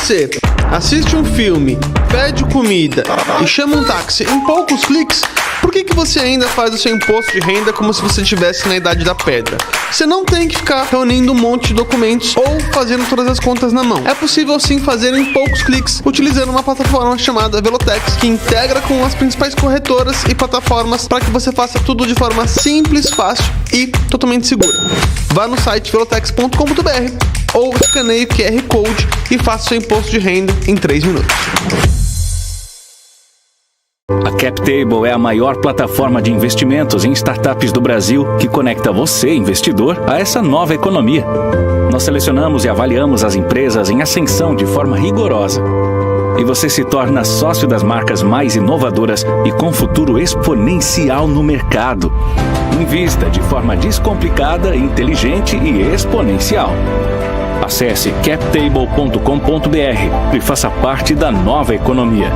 você assiste um filme, pede comida e chama um táxi em poucos cliques, por que você ainda faz o seu imposto de renda como se você estivesse na idade da pedra? Você não tem que ficar reunindo um monte de documentos ou fazendo todas as contas na mão. É possível sim fazer em poucos cliques, utilizando uma plataforma chamada Velotex, que integra com as principais corretoras e plataformas para que você faça tudo de forma simples, fácil e totalmente segura. Vá no site velotex.com.br ou escaneie o QR Code e faça seu imposto de renda em 3 minutos. A CapTable é a maior plataforma de investimentos em startups do Brasil que conecta você, investidor, a essa nova economia. Nós selecionamos e avaliamos as empresas em ascensão de forma rigorosa. E você se torna sócio das marcas mais inovadoras e com futuro exponencial no mercado. Invista de forma descomplicada, inteligente e exponencial. Acesse captable.com.br e faça parte da nova economia.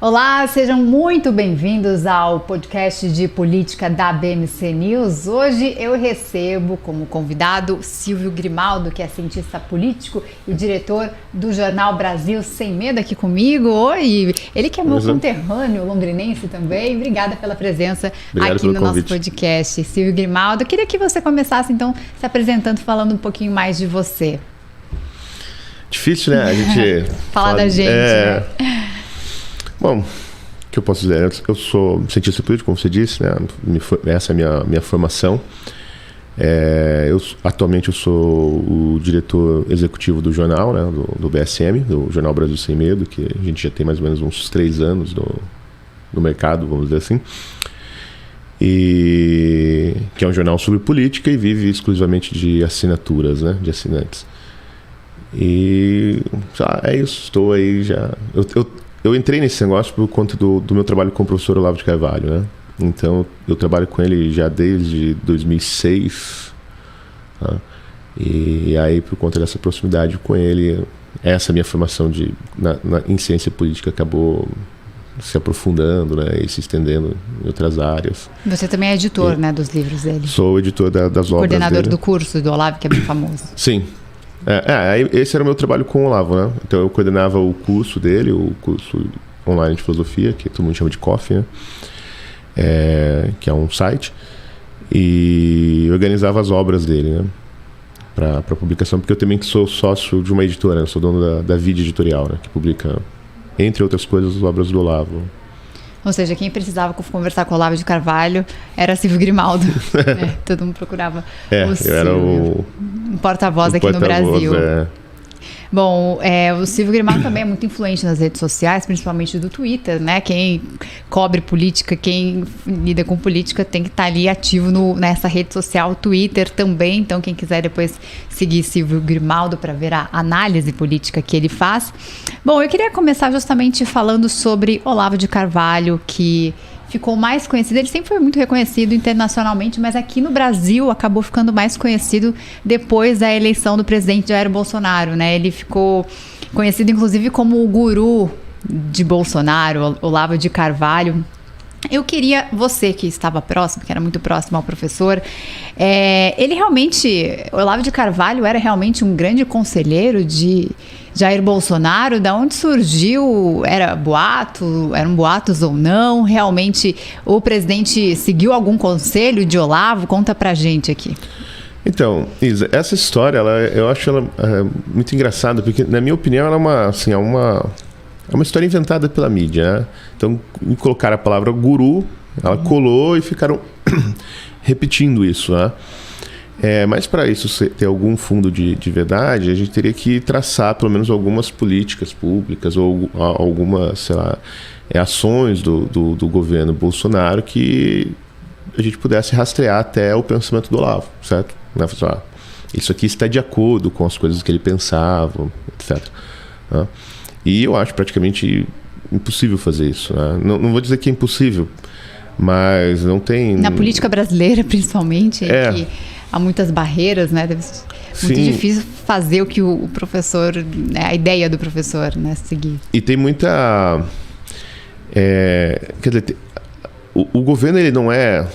Olá, sejam muito bem-vindos ao podcast de política da BMC News. Hoje eu recebo como convidado Silvio Grimaldo, que é cientista político e diretor do jornal Brasil Sem Medo, aqui comigo. Oi! Ele que é meu conterrâneo londrinense também. Obrigada pela presença aqui no nosso podcast. Silvio Grimaldo, eu queria que você começasse então se apresentando, falando um pouquinho mais de você. Difícil, né? A gente falar da gente, né? Bom, o que eu posso dizer? Eu sou cientista político, como você disse, né? Essa é a minha formação. Atualmente eu sou o diretor executivo do jornal, né? do BSM, do Jornal Brasil Sem Medo, que a gente já tem mais ou menos uns 3 anos no mercado, vamos dizer assim. E que é um jornal sobre política e vive exclusivamente de assinaturas, né? De assinantes. E é isso, estou aí já... Eu entrei nesse negócio por conta do meu trabalho com o professor Olavo de Carvalho, né? Então, eu trabalho com ele já desde 2006. Tá? E aí, por conta dessa proximidade com ele, essa minha formação em ciência política acabou se aprofundando, né? E se estendendo em outras áreas. Você também é editor, né, dos livros dele? Sou editor das obras dele. Coordenador do curso do Olavo, que é bem famoso. Sim. Esse era o meu trabalho com o Olavo, né? Então eu coordenava o curso dele, o curso online de filosofia, que todo mundo chama de COF, né? Que é um site, e organizava as obras dele, né? Para publicação, porque eu também sou sócio de uma editora, né? Eu sou dono da Vide Editorial, né? Que publica, entre outras coisas, as obras do Olavo. Ou seja, quem precisava conversar com o Olavo de Carvalho era Silvio Grimaldo. Né? Todo mundo procurava o Silvio. Eu era o porta-voz aqui no Brasil. Bom, o Silvio Grimaldo também é muito influente nas redes sociais, principalmente do Twitter, né? Quem cobre política, quem lida com política tem que estar ali ativo nessa rede social, Twitter também. Então, quem quiser depois seguir Silvio Grimaldo para ver a análise política que ele faz. Bom, eu queria começar justamente falando sobre Olavo de Carvalho, que ficou mais conhecido, ele sempre foi muito reconhecido internacionalmente, mas aqui no Brasil acabou ficando mais conhecido depois da eleição do presidente Jair Bolsonaro, né? Ele ficou conhecido inclusive como o guru de Bolsonaro, Olavo de Carvalho. Eu queria, você que estava próximo, que era muito próximo ao professor, Olavo de Carvalho era realmente um grande conselheiro de Jair Bolsonaro? Da onde surgiu? Eram boatos ou não? Realmente o presidente seguiu algum conselho de Olavo? Conta pra gente aqui. Então, Isa, essa história, eu acho ela muito engraçada, porque na minha opinião ela é uma história inventada pela mídia, né? Então, colocaram a palavra guru, ela colou e ficaram repetindo isso, né? Mas para isso ter algum fundo de verdade, a gente teria que traçar pelo menos algumas políticas públicas ou algumas, sei lá, ações do governo Bolsonaro que a gente pudesse rastrear até o pensamento do Olavo, certo? isso aqui está de acordo com as coisas que ele pensava, etc. Né? E eu acho praticamente impossível fazer isso. Né? Não vou dizer que é impossível, mas não tem... Na política brasileira, principalmente, que há muitas barreiras, né? Deve ser muito difícil fazer o que o professor, né, a ideia do professor, né, seguir. E tem muita... quer dizer, o governo, ele não é...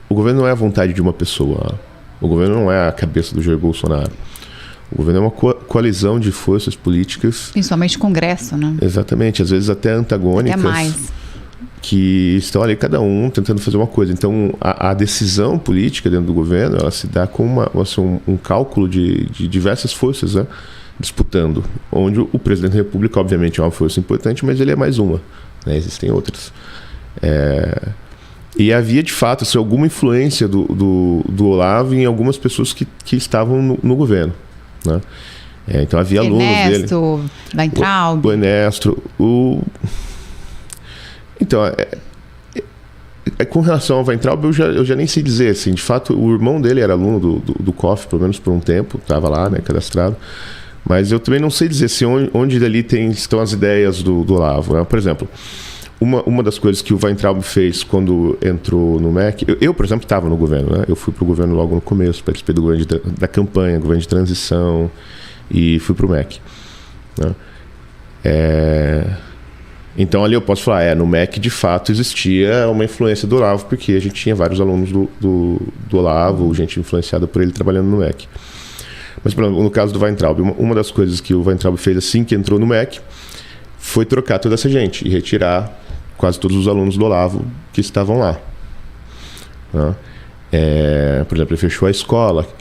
O governo não é a vontade de uma pessoa. O governo não é a cabeça do Jair Bolsonaro. O governo é uma coalizão de forças políticas... Principalmente o Congresso, né? Exatamente. Às vezes até antagônicas. Até mais. Que estão ali, cada um tentando fazer uma coisa. Então, a decisão política dentro do governo, ela se dá com um cálculo de diversas forças, né, disputando. Onde o presidente da República, obviamente, é uma força importante, mas ele é mais uma. Né? Existem outras. E havia, de fato, assim, alguma influência do Olavo em algumas pessoas que estavam no governo. Né? Então, havia alunos dele. Ernesto, Weintraub. O Ernesto, Então, com relação ao Weintraub, eu já nem sei dizer, assim, de fato, o irmão dele era aluno do COF, pelo menos por um tempo, estava lá, né, cadastrado, mas eu também não sei dizer se onde dali estão as ideias do Olavo, né? Por exemplo, uma das coisas que o Weintraub fez quando entrou no MEC, eu por exemplo, estava no governo, né? Eu fui para o governo logo no começo, participei do governo da campanha, governo de transição, e fui para o MEC, né? Então ali eu posso falar, no MEC de fato existia uma influência do Olavo, porque a gente tinha vários alunos do Olavo, gente influenciada por ele trabalhando no MEC. Mas por exemplo, no caso do Weintraub, uma das coisas que o Weintraub fez assim que entrou no MEC foi trocar toda essa gente e retirar quase todos os alunos do Olavo que estavam lá. Né? Por exemplo, ele fechou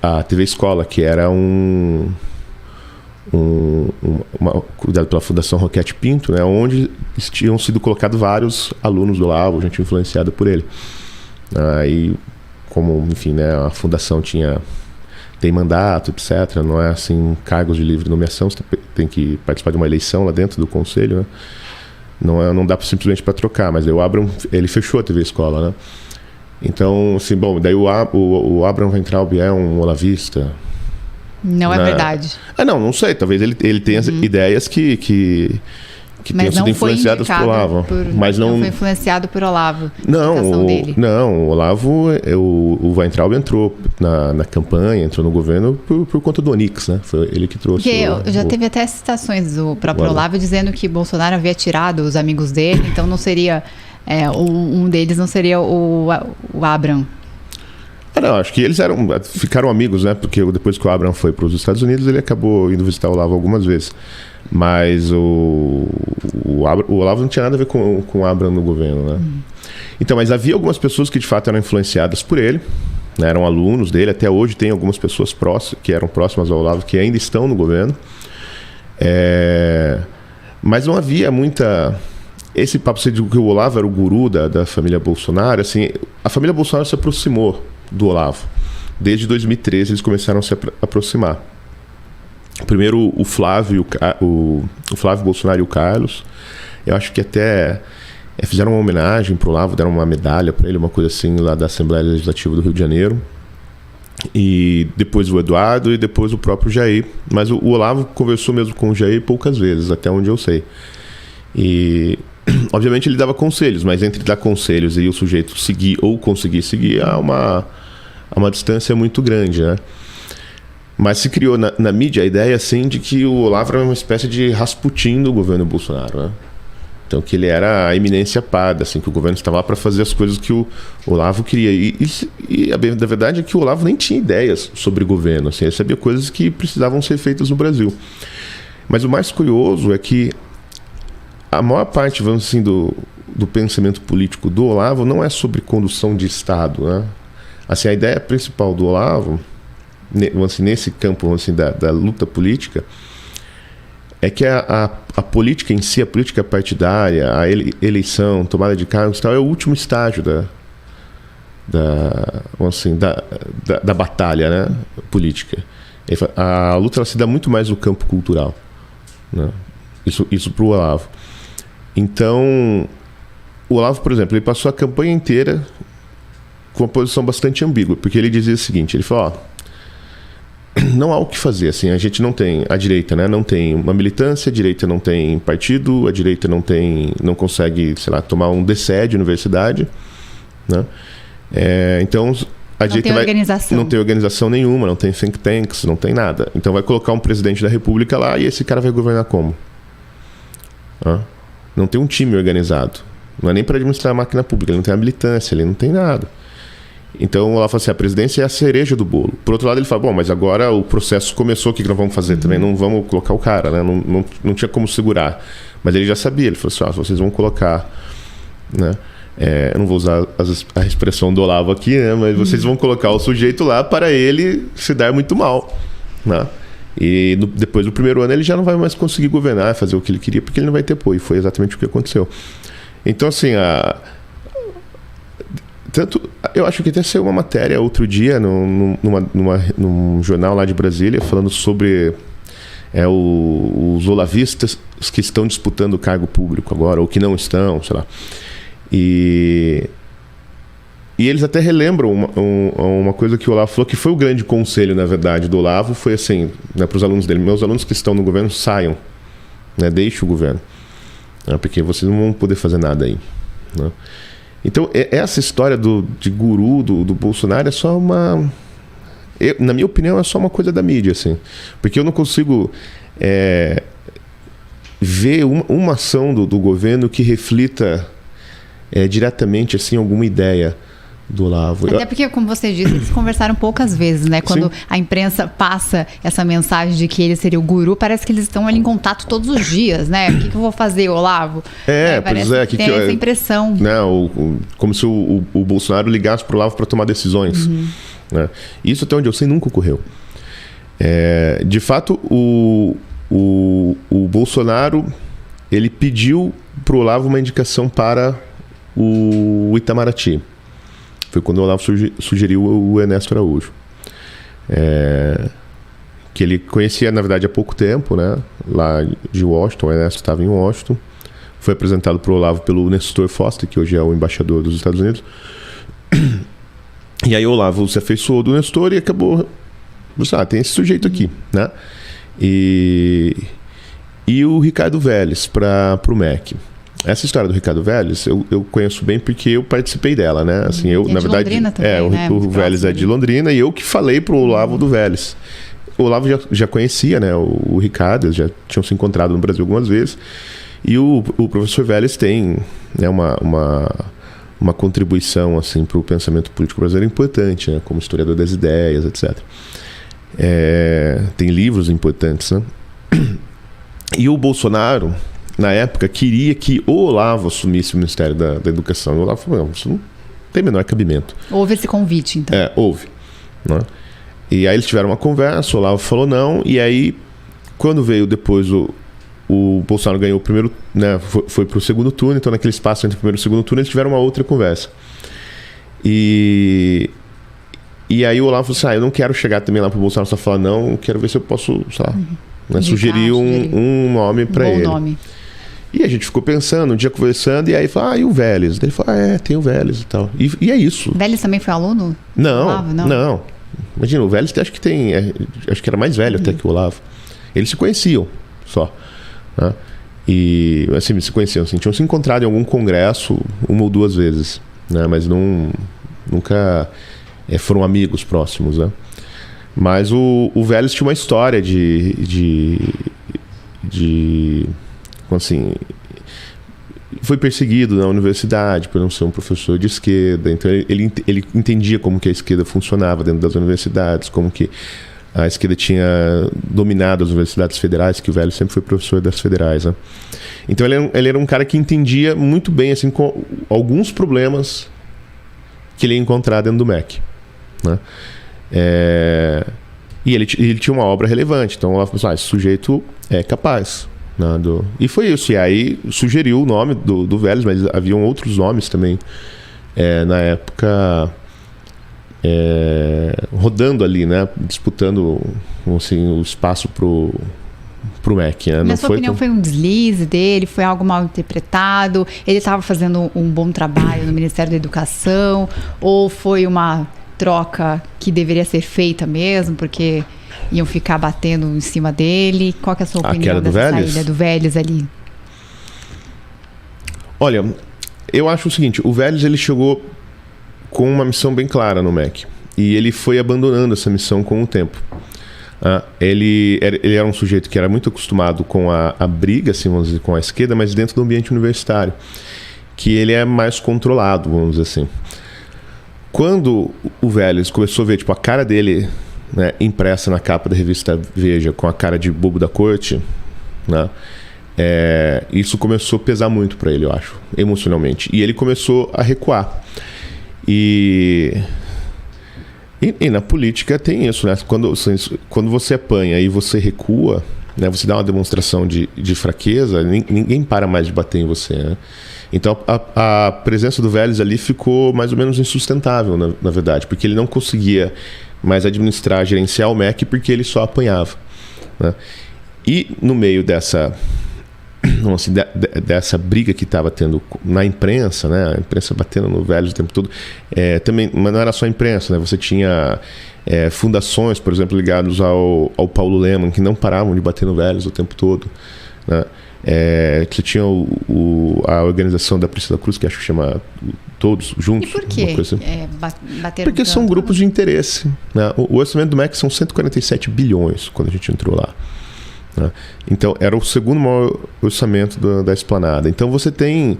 a TV Escola, que era cuidado pela Fundação Roquete Pinto, né, onde tinham sido colocados vários alunos do Olavo, gente influenciada por ele. Aí, como, enfim, né, a fundação tem mandato, etc., não é assim cargos de livre nomeação, você tem que participar de uma eleição lá dentro do conselho, né? Não dá simplesmente para trocar, mas aí o Abraham, ele fechou a TV Escola, né? Então, assim, bom, daí o Abraham Weintraub é um olavista. Não é verdade. Não sei. Talvez ele tenha ideias que tenham sido influenciadas por Olavo. Mas não foi influenciado por Olavo. O Olavo, o Weintraub entrou na campanha, entrou no governo por conta do Onix, né? Foi ele que trouxe. Porque já teve até citações do próprio Olavo dizendo que Bolsonaro havia tirado os amigos dele, então não seria... um deles não seria o Abraham. Não, acho que eles ficaram amigos, né? Porque depois que o Abraham foi para os Estados Unidos, ele acabou indo visitar o Olavo algumas vezes. Mas o Olavo não tinha nada a ver com o Abraham no governo, né? Então, mas havia algumas pessoas que de fato eram influenciadas por ele, né? Eram alunos dele. Até hoje tem algumas pessoas que eram próximas ao Olavo que ainda estão no governo. Mas não havia muita... Esse papo de que o Olavo era o guru da família Bolsonaro, assim, a família Bolsonaro se aproximou do Olavo. Desde 2013 eles começaram a se aproximar. Primeiro o Flávio Bolsonaro e o Carlos. Eu acho que até fizeram uma homenagem para o Olavo, deram uma medalha para ele, uma coisa assim, lá da Assembleia Legislativa do Rio de Janeiro. E depois o Eduardo e depois o próprio Jair. Mas o Olavo conversou mesmo com o Jair poucas vezes, até onde eu sei. E... obviamente ele dava conselhos, mas entre dar conselhos e o sujeito seguir ou conseguir seguir há uma distância muito grande, né? Mas se criou na mídia a ideia assim de que o Olavo era uma espécie de Rasputin do governo Bolsonaro, né? Então que ele era a eminência parda, assim, que o governo estava lá para fazer as coisas que o Olavo queria. E a verdade é que o Olavo nem tinha ideias sobre governo, assim, ele sabia coisas que precisavam ser feitas no Brasil. Mas o mais curioso é que a maior parte, vamos assim, do pensamento político do Olavo não é sobre condução de Estado, né? Assim, a ideia principal do Olavo, assim, nesse campo assim, da luta política, é que a política em si, a política partidária, a eleição, tomada de cargos e tal, é o último estágio da batalha, né, política. A luta ela se dá muito mais no campo cultural, né? Isso para o Olavo. Então, o Olavo, por exemplo, ele passou a campanha inteira com uma posição bastante ambígua, porque ele dizia o seguinte, ele falou, não há o que fazer, assim, a gente não tem, a direita, né, não tem uma militância, a direita não tem partido, a direita não consegue, sei lá, tomar um DCE de universidade, né, então a direita não tem organização nenhuma, não tem think tanks, não tem nada, então vai colocar um presidente da república lá e esse cara vai governar como? Não tem um time organizado, não é nem para administrar a máquina pública, ele não tem a militância, ele não tem nada. Então o Olavo fala assim, a presidência é a cereja do bolo. Por outro lado ele fala, bom, mas agora o processo começou, o que nós vamos fazer também? Não vamos colocar o cara, né? Não tinha como segurar. Mas ele já sabia, ele falou assim, vocês vão colocar, né? Eu não vou usar a expressão do Olavo aqui, né? Mas vocês vão colocar o sujeito lá para ele se dar muito mal, né? E depois do primeiro ano ele já não vai mais conseguir governar, fazer o que ele queria, porque ele não vai ter apoio. Foi exatamente o que aconteceu. Então assim, eu acho que até saiu uma matéria outro dia num jornal lá de Brasília falando sobre os olavistas que estão disputando o cargo público agora, ou que não estão, sei lá. E eles até relembram uma coisa que o Olavo falou, que foi o grande conselho, na verdade, do Olavo, foi assim, né, para os alunos dele, meus alunos que estão no governo, saiam, né, deixem o governo, né, porque vocês não vão poder fazer nada aí, né? Então, essa história de guru do Bolsonaro é só uma... na minha opinião, é só uma coisa da mídia, assim. Porque eu não consigo ver uma ação do governo que reflita diretamente, assim, alguma ideia do Olavo. Até porque, como você disse, eles conversaram poucas vezes, né? Quando a imprensa passa essa mensagem de que ele seria o guru, parece que eles estão ali em contato todos os dias, né? O que eu vou fazer, Olavo? Pois é. Que tem essa impressão. Não, como se o Bolsonaro ligasse para o Olavo para tomar decisões. Né? Isso, até onde eu sei, nunca ocorreu. De fato, o Bolsonaro, ele pediu para o Olavo uma indicação para o Itamaraty. Foi quando o Olavo sugeriu o Ernesto Araújo. Que ele conhecia, na verdade, há pouco tempo, né? Lá de Washington, o Ernesto estava em Washington. Foi apresentado para o Olavo pelo Nestor Foster, que hoje é o embaixador dos Estados Unidos. E aí o Olavo se afeiçoou do Nestor e acabou... tem esse sujeito aqui, né? E o Ricardo Vélez para o MEC. Essa história do Ricardo Vélez eu conheço bem porque eu participei dela, né? Assim, na verdade, Londrina também, né? O Vélez é de Londrina e eu que falei pro Olavo do Vélez. O Olavo já conhecia, né? O Ricardo, já tinham se encontrado no Brasil algumas vezes. E o professor Vélez tem, né, uma contribuição assim para o pensamento político brasileiro importante, né? Como historiador das ideias, etc. Tem livros importantes, né? E o Bolsonaro, na época, queria que o Olavo assumisse o Ministério da Educação. E o Olavo falou, não, isso não tem menor cabimento. Houve esse convite, então. Houve. Né? E aí eles tiveram uma conversa, o Olavo falou não, e aí, quando veio depois o Bolsonaro ganhou o primeiro, né, foi para o segundo turno, então naquele espaço entre o primeiro e o segundo turno, eles tiveram uma outra conversa. E aí o Olavo falou assim, eu não quero chegar também lá para o Bolsonaro só falar não, eu quero ver se eu posso, sei lá, né, sugerir um nome para ele. Nome. E a gente ficou pensando, um dia conversando, e aí falou, e o Vélez? Ele falou, tem o Vélez e tal. E é isso. O Vélez também foi aluno? Não. Imagina, o Vélez acho que era mais velho até que o Olavo. Eles se conheciam só. Né? E assim, se conheciam, assim, tinham se encontrado em algum congresso uma ou duas vezes, né? Mas nunca foram amigos próximos, né? Mas o Vélez tinha uma história de assim, foi perseguido na universidade por não ser um professor de esquerda, então ele entendia como que a esquerda funcionava dentro das universidades, como que a esquerda tinha dominado as universidades federais, que o Vélez sempre foi professor das federais, né? Então ele era um cara que entendia muito bem, assim, com alguns problemas que ele ia encontrar dentro do MEC, né? E ele tinha uma obra relevante, então ela falou assim, esse sujeito é capaz. E foi isso, e aí sugeriu o nome do Vélez, mas haviam outros nomes também na época rodando ali, né, disputando assim, o espaço pro MEC, né? Na sua opinião, foi um deslize dele? Foi algo mal interpretado? Ele estava fazendo um bom trabalho no Ministério da Educação? Ou foi uma troca que deveria ser feita mesmo? Porque iam ficar batendo em cima dele. Qual que é a sua opinião dessa saída do Vélez ali? Olha, eu acho o seguinte, o Vélez ele chegou com uma missão bem clara no MEC. E ele foi abandonando essa missão com o tempo. Ele era um sujeito que era muito acostumado com a briga, assim, vamos dizer, com a esquerda, mas dentro do ambiente universitário, que ele é mais controlado, vamos dizer assim. Quando o Vélez começou a ver tipo, a cara dele, né, impressa na capa da revista Veja, com a cara de bobo da corte, né, isso começou a pesar muito para ele, eu acho, emocionalmente. E ele começou a recuar. E na política tem isso, né? Quando você apanha e você recua, né? Você dá uma demonstração de fraqueza, ninguém para mais de bater em você, né? Então a presença do Vélez ali ficou mais ou menos insustentável, na verdade, porque ele não conseguia mais administrar, gerenciar o MEC porque ele só apanhava, né? E no meio dessa briga que estava tendo na imprensa, né? A imprensa batendo no Vélez o tempo todo, também, mas não era só a imprensa, né? Você tinha fundações, por exemplo, ligadas ao Paulo Lemann, que não paravam de bater no Vélez o tempo todo, né? Você tinha a organização da Priscila Cruz, que acho que chama Todos Juntos. E por quê? Porque são grupos de interesse, né? O orçamento do MEC são 147 bilhões quando a gente entrou lá. Então, era o segundo maior orçamento da Esplanada. Então, você tem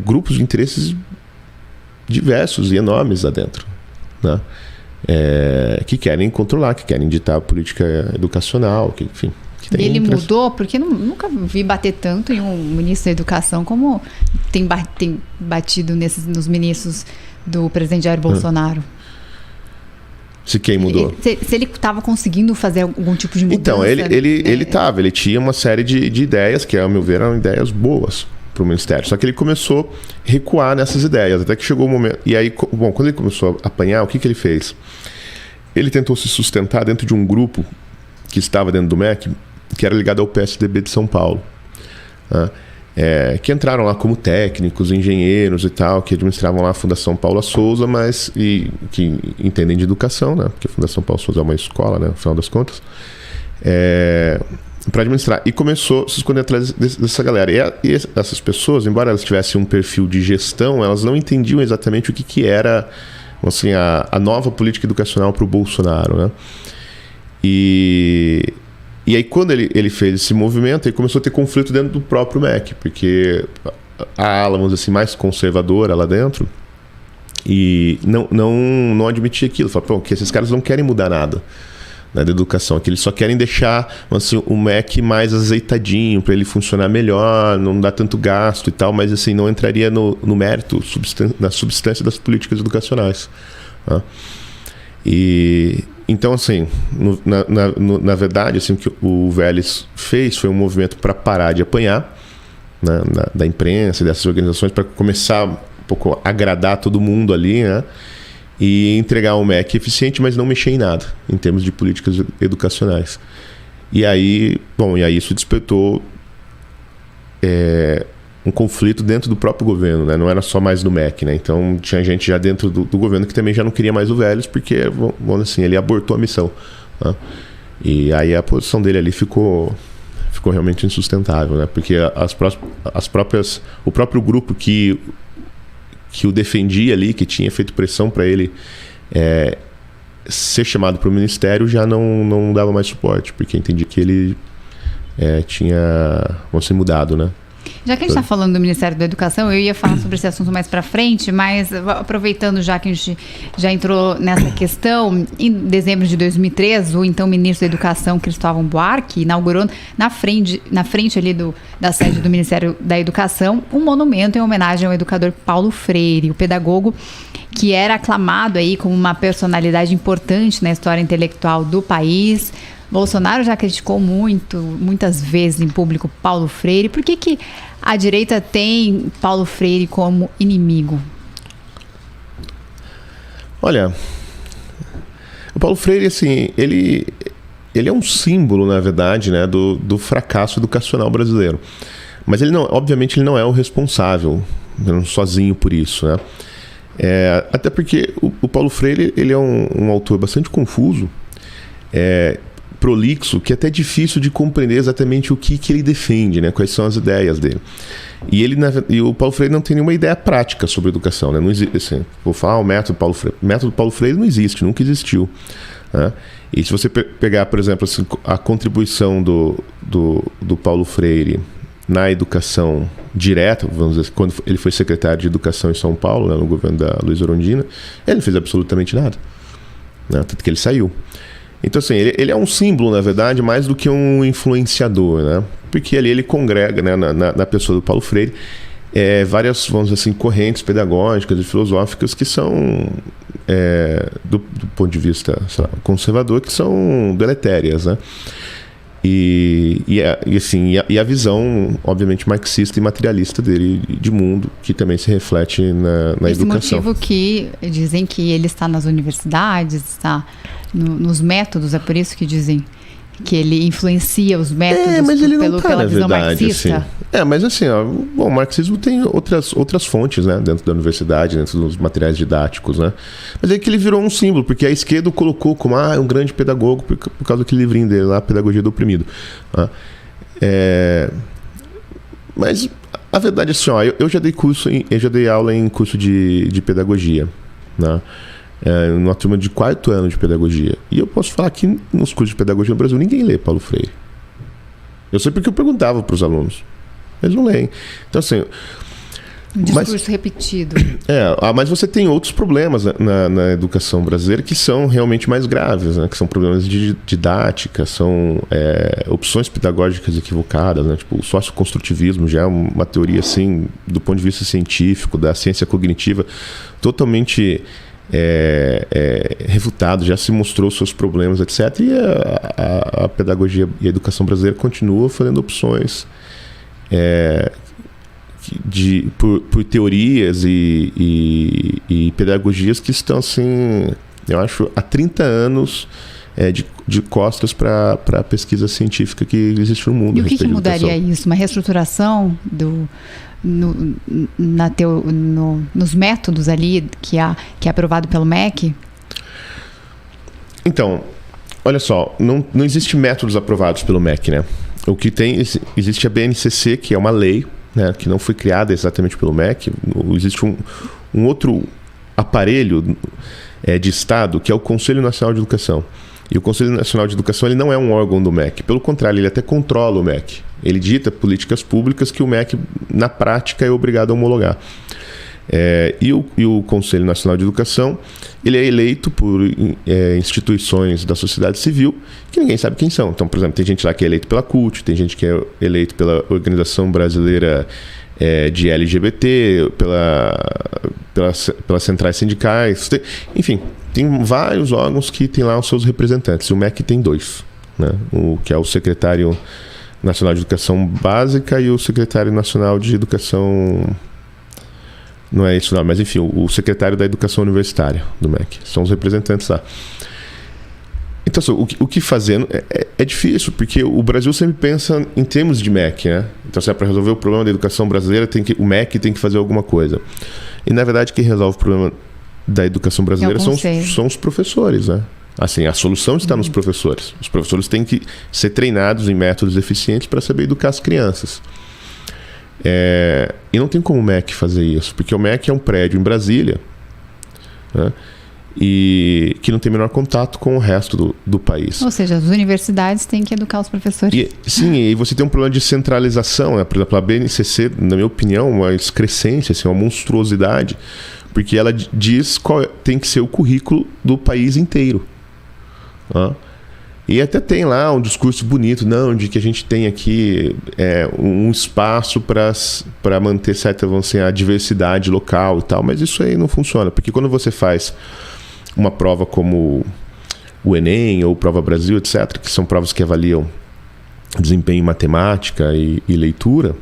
grupos de interesses diversos e enormes lá dentro, né? Que querem controlar, que querem ditar a política educacional, enfim. E ele mudou? Porque nunca vi bater tanto em um ministro da Educação como tem batido nos ministros do presidente Jair Bolsonaro. Se quem mudou? Se ele estava conseguindo fazer algum tipo de mudança. Então, ele tinha uma série de ideias que, ao meu ver, eram ideias boas para o Ministério. Só que ele começou a recuar nessas ideias, até que chegou o momento... E aí, quando ele começou a apanhar, o que ele fez? Ele tentou se sustentar dentro de um grupo que estava dentro do MEC, que era ligado ao PSDB de São Paulo, né? Que entraram lá como técnicos, engenheiros e tal, que administravam lá a Fundação Paula Souza, mas que entendem de educação, né? Porque a Fundação Paula Souza é uma escola, né? No final das contas, para administrar. E começou a se esconder atrás dessa galera. E essas pessoas, embora elas tivessem um perfil de gestão, elas não entendiam exatamente o que era, assim, a nova política educacional para o Bolsonaro, né? E aí, quando ele fez esse movimento, ele começou a ter conflito dentro do próprio MEC, porque a ala, vamos dizer assim, mais conservadora lá dentro, e não admitia aquilo. Falava, que esses caras não querem mudar nada, né, da educação, que eles só querem deixar, assim, o MEC mais azeitadinho, para ele funcionar melhor, não dar tanto gasto e tal, mas assim, não entraria no mérito, na substância das políticas educacionais, né? Então, assim, na verdade, assim, o que o Vélez fez foi um movimento para parar de apanhar, né, da imprensa e dessas organizações, para começar um pouco a agradar todo mundo ali, né, e entregar um MEC eficiente, mas não mexer em nada, em termos de políticas educacionais. E aí isso despertou um conflito dentro do próprio governo, né? Não era só mais do MEC, né? Então tinha gente já dentro do governo que também já não queria mais o Vélez, porque, vamos assim, ele abortou a missão, né? E aí a posição dele ali ficou realmente insustentável, né? Porque o próprio grupo que o defendia ali, que tinha feito pressão para ele ser chamado para o ministério, já não dava mais suporte, porque entendia que ele tinha, vamos dizer, mudado, né? Já que a gente está falando do Ministério da Educação, eu ia falar sobre esse assunto mais para frente, mas aproveitando já que a gente já entrou nessa questão, em dezembro de 2003, o então ministro da Educação, Cristóvão Buarque, inaugurou na frente ali da sede do Ministério da Educação um monumento em homenagem ao educador Paulo Freire, o pedagogo que era aclamado aí como uma personalidade importante na história intelectual do país. Bolsonaro já criticou muitas vezes em público Paulo Freire. Por que a direita tem Paulo Freire como inimigo? Olha, o Paulo Freire, assim, ele é um símbolo, na verdade, né, do fracasso educacional brasileiro. Mas obviamente ele não é o responsável sozinho por isso, né? Até porque o Paulo Freire, ele é um autor bastante confuso. prolixo que é até difícil de compreender exatamente o que ele defende, né? Quais são as ideias dele. E o Paulo Freire não tem nenhuma ideia prática sobre educação, né? Não existe, assim, vou falar o método Paulo Freire não existe, nunca existiu, né? E se você pegar, por exemplo, assim, a contribuição do Paulo Freire na educação direta, vamos dizer, quando ele foi secretário de Educação em São Paulo, né, no governo da Luiza Erundina, ele não fez absolutamente nada, né? Tanto que ele saiu. Então, assim, ele é um símbolo, na verdade, mais do que um influenciador, né? Porque ali ele congrega, né, na pessoa do Paulo Freire, várias, vamos dizer assim, correntes pedagógicas e filosóficas que são, do ponto de vista, sei lá, conservador, que são deletérias, né? E a visão, obviamente, marxista e materialista dele de mundo, que também se reflete na educação. Esse motivo que dizem que ele está nas universidades, está nos métodos, é por isso que dizem que ele influencia os métodos mas ele não tá, pela na visão verdade, marxista? Assim. Mas assim, o marxismo tem outras fontes, né, dentro da universidade, dentro dos materiais didáticos, né? Mas é que ele virou um símbolo, porque a esquerda o colocou como um grande pedagogo por causa daquele livrinho dele lá, Pedagogia do Oprimido. Mas a verdade é assim, eu já dei aula em curso de pedagogia, né? Numa turma de 4º ano de pedagogia. E eu posso falar que nos cursos de pedagogia no Brasil ninguém lê Paulo Freire. Eu sei porque eu perguntava para os alunos. Eles não leem. Então, assim... Um discurso repetido. Mas você tem outros problemas na educação brasileira que são realmente mais graves, né? Que são problemas de didática, são opções pedagógicas equivocadas, né? Tipo, o socioconstrutivismo já é uma teoria, assim, do ponto de vista científico, da ciência cognitiva, totalmente... refutado, já se mostrou seus problemas, etc. E a pedagogia e a educação brasileira continua fazendo opções por teorias e pedagogias que estão, assim, eu acho, há 30 anos de costas para a pesquisa científica que existe no mundo. E o que mudaria isso? Uma reestruturação nos métodos ali que é aprovado pelo MEC? Então, olha só, não existe métodos aprovados pelo MEC, né? O que tem, existe a BNCC, que é uma lei, né, que não foi criada exatamente pelo MEC. Existe um outro aparelho de Estado, que é o Conselho Nacional de Educação. E o Conselho Nacional de Educação ele não é um órgão do MEC. Pelo contrário, ele até controla o MEC. Ele dita políticas públicas que o MEC, na prática, é obrigado a homologar. E o Conselho Nacional de Educação ele é eleito por instituições da sociedade civil que ninguém sabe quem são. Então, por exemplo, tem gente lá que é eleito pela CUT, tem gente que é eleito pela Organização Brasileira de LGBT, pelas centrais sindicais, enfim, tem vários órgãos que tem lá os seus representantes. O MEC tem 2, né? Que é o Secretário Nacional de Educação Básica e o Secretário Nacional de Educação... Não é isso não, mas enfim, o Secretário da Educação Universitária do MEC. São os representantes lá. Então, assim, o que fazer é difícil, porque o Brasil sempre pensa em termos de MEC, né? Então, se é para resolver o problema da educação brasileira, o MEC tem que fazer alguma coisa. E, na verdade, quem resolve o problema da educação brasileira são os professores, né? Assim, a solução está nos professores. Os professores têm que ser treinados em métodos eficientes para saber educar as crianças. E não tem como o MEC fazer isso, porque o MEC é um prédio em Brasília, né? E que não tem o menor contato com o resto do país. Ou seja, as universidades têm que educar os professores. Sim, e você tem um problema de centralização, né? Por exemplo, a BNCC, na minha opinião, uma excrescência, assim, uma monstruosidade, porque ela diz qual tem que ser o currículo do país inteiro, né? E até tem lá um discurso bonito, de que a gente tem aqui um espaço para manter certa, vamos dizer, a diversidade local e tal, mas isso aí não funciona, porque quando você faz uma prova como o Enem ou Prova Brasil, etc., que são provas que avaliam desempenho em matemática e leitura,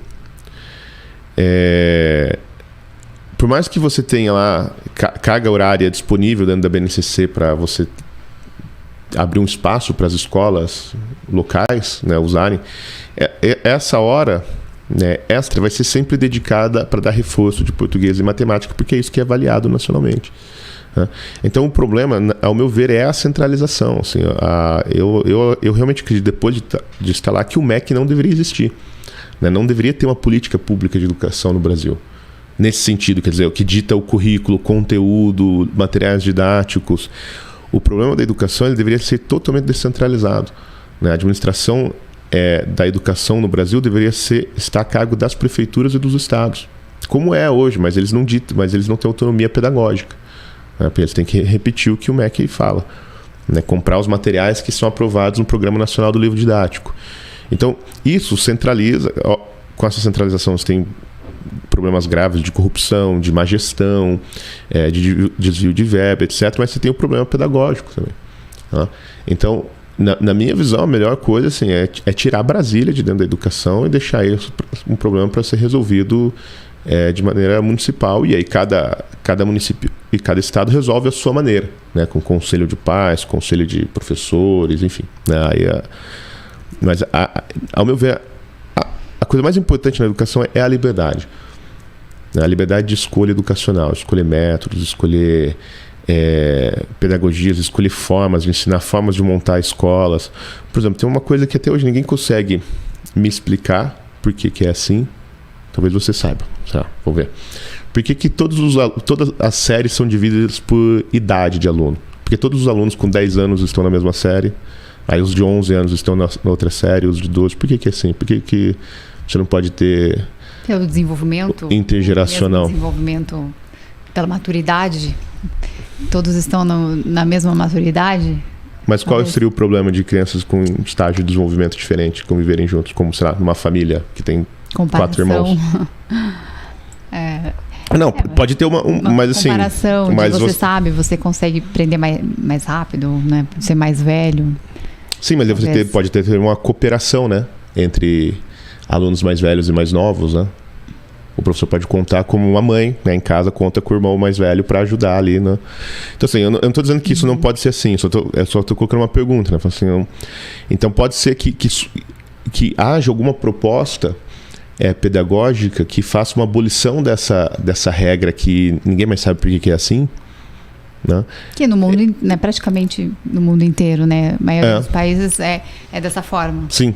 por mais que você tenha lá carga horária disponível dentro da BNCC para você abrir um espaço para as escolas locais, né, usarem, essa hora, né, extra vai ser sempre dedicada para dar reforço de português e matemática, porque é isso que é avaliado nacionalmente. Né? Então o problema, ao meu ver, é a centralização. Assim, eu realmente acredito, depois de estar lá, que o MEC não deveria existir. Né? Não deveria ter uma política pública de educação no Brasil. Nesse sentido, quer dizer, o que dita o currículo, conteúdo, materiais didáticos. O problema da educação, ele deveria ser totalmente descentralizado. Né? A administração da educação no Brasil deveria estar a cargo das prefeituras e dos estados. Como é hoje, mas eles não têm autonomia pedagógica. Né? Porque eles têm que repetir o que o MEC fala. Né? Comprar os materiais que são aprovados no Programa Nacional do Livro Didático. Então, isso centraliza. Com essa centralização, você tem problemas graves de corrupção, de má gestão, de desvio de verba, etc. Mas você tem o problema pedagógico também. Tá? Então, na minha visão, a melhor coisa assim, é tirar Brasília de dentro da educação e deixar isso um problema para ser resolvido de maneira municipal. E aí cada município e cada estado resolve a sua maneira, né? Com conselho de pais, conselho de professores, enfim. Né? Mas, ao meu ver, a coisa mais importante na educação é a liberdade. A liberdade de escolha educacional, escolher métodos, escolher pedagogias, escolher formas de ensinar, formas de montar escolas. Por exemplo, tem uma coisa que até hoje ninguém consegue me explicar por que é assim. Talvez você saiba. Vamos ver. Por que todas as séries são divididas por idade de aluno? Porque todos os alunos com 10 anos estão na mesma série. Aí os de 11 anos estão na outra série, os de 12. Por que é assim? Por que você não pode ter... Pelo desenvolvimento intergeracional. Desenvolvimento pela maturidade. Todos estão na mesma maturidade. Mas qual seria o problema de crianças com estágio de desenvolvimento diferente conviverem juntos, como, sei lá, numa família que tem 4 irmãos? Não, pode ter uma mas assim, comparação de você consegue aprender mais rápido, né? Ser mais velho. Sim, mas você pode ter uma cooperação, né? Entre alunos mais velhos e mais novos, né? O professor pode contar como uma mãe, né? Em casa conta com o irmão mais velho para ajudar ali, né? Então assim, eu não estou dizendo que isso não pode ser assim, eu só estou colocando uma pergunta, né? Assim, então pode ser que haja alguma proposta pedagógica que faça uma abolição dessa regra que ninguém mais sabe por que é assim, né? Que no mundo, né, praticamente no mundo inteiro, né? A maioria dos países é dessa forma. Sim.